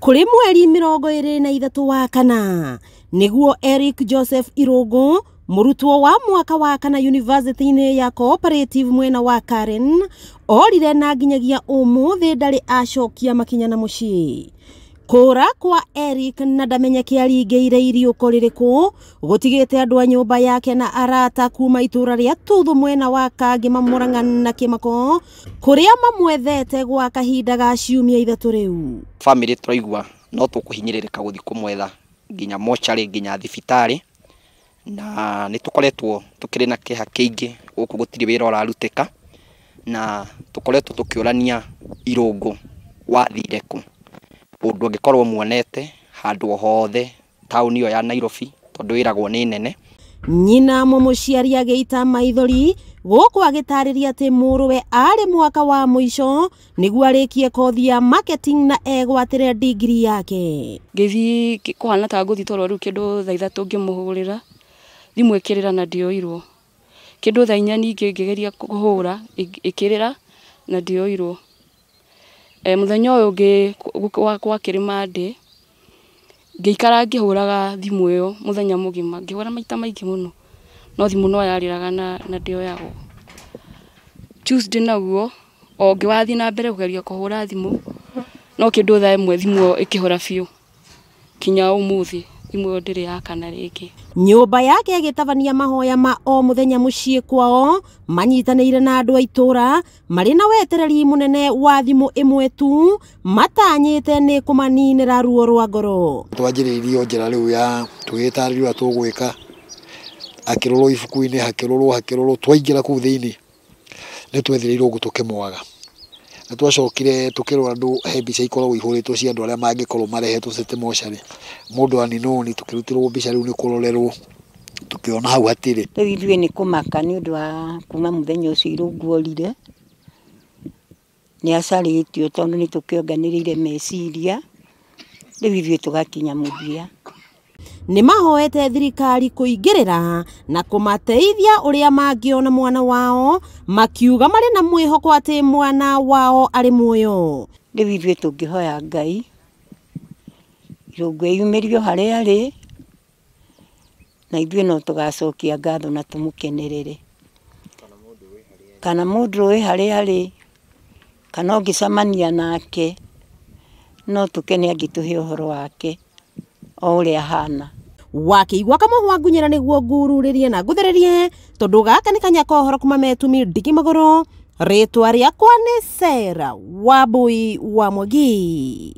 Kuri mweri 23 wa kana niguo Eric Joseph Irungu murutwo wa mwaka wa kana university-ini ya Cooperative mwena wa Karen orire na nginyagia umuthi ndari acokia makinya na mucii. Kura kwa Eric na ndamenya kiaringeire iriuko ririku gutigite andu a nyumba yake na arata kuma itura ria Tuthu mwena wa Kangima Murang'a na Kimako kuria mamwethete gwa kahinda ga ciumia 3 riu. Family turaigua no tukuhinyiririka guthi kumwetha nginya mochari nginya thibitari na nitukoretwo tukiri na kiha kiingi guku gutiri wira uraruteka na tukoretwo tukiurania Irungu wathire ku undu angikorwo muonete handu hothe tauni yo ya Nairobi tondu wiragwo ni nene. Nyina mumuciari ageita maithori guku agitariria ati muruwe ari mwaka wa muico niguo arikie kothi ya marketing na egwatire degree yake. Ngithi kuhana ta nguthi toro riu kindu thaa 3 ngimuhurira thimwikirira na ndioirwo kindu thaa 4 ningi ngigeria kuhura ikirira na ndioirwo. Muthenya uyu ngi kwa Kirimandi ngikara ngihuraga thimu iyo muthenya mugima ngihura maita maingi muno no thimu no yariraga na ndio yago. Tuesday naguo o ngiwathi na mbere kugeria kuhura thimu no kindu thaa 1 thimu ikihura biu kinya umuthi thimu ndiri yakana ringi. Nyumba yake agitavania mahoya ma o muthenya mucii kwao manyitanire na andu a itura mari na wetereri munene wa thimu imwe tu matanyite ni kumaninira ruo rwa ngoro. Twajiririo njira riu ya twitaririo atugwika akirorwo ibuku-ini hakirorwo twaingira ku thiini ni twethireirwo gutukimwaga na twacokire tukirora andu he mbica ikoragwo ihuritwo cia andu aria mangikorwo marehetwo city mochari mundu aninoni tukirutirwo mbica riu ni kurorerwo tukiona hau hatiri. Riu ithuĩ ni kumaka ni undu wa kuma muthenya ucio Irungu orire ni acaritio tondu ni tukionganirire meciria riu ithuĩ tugakinya muthia. Ni mahoete thirikari kuingirira na kumateithia uria mangiona mwana wao makiuga mari na mwihoko ati mwana wao ari muoyo. Riu ithuĩ tungihoya Ngai Irungu yumirio haria ari na ithuĩ no tugacokia ngatho na tumukenerere kana mundu wi haria ari kana ngicamania nake no tukene angituhe uhoro wake o uria hana. Wakiigua kamuhwa ngunyira niguo ngururirie na nguthererie tondu gaka ni kanya kohoro kuma metumi ndigi magoro ritwa riakwa ni Sarah Wambui wa Mwangi.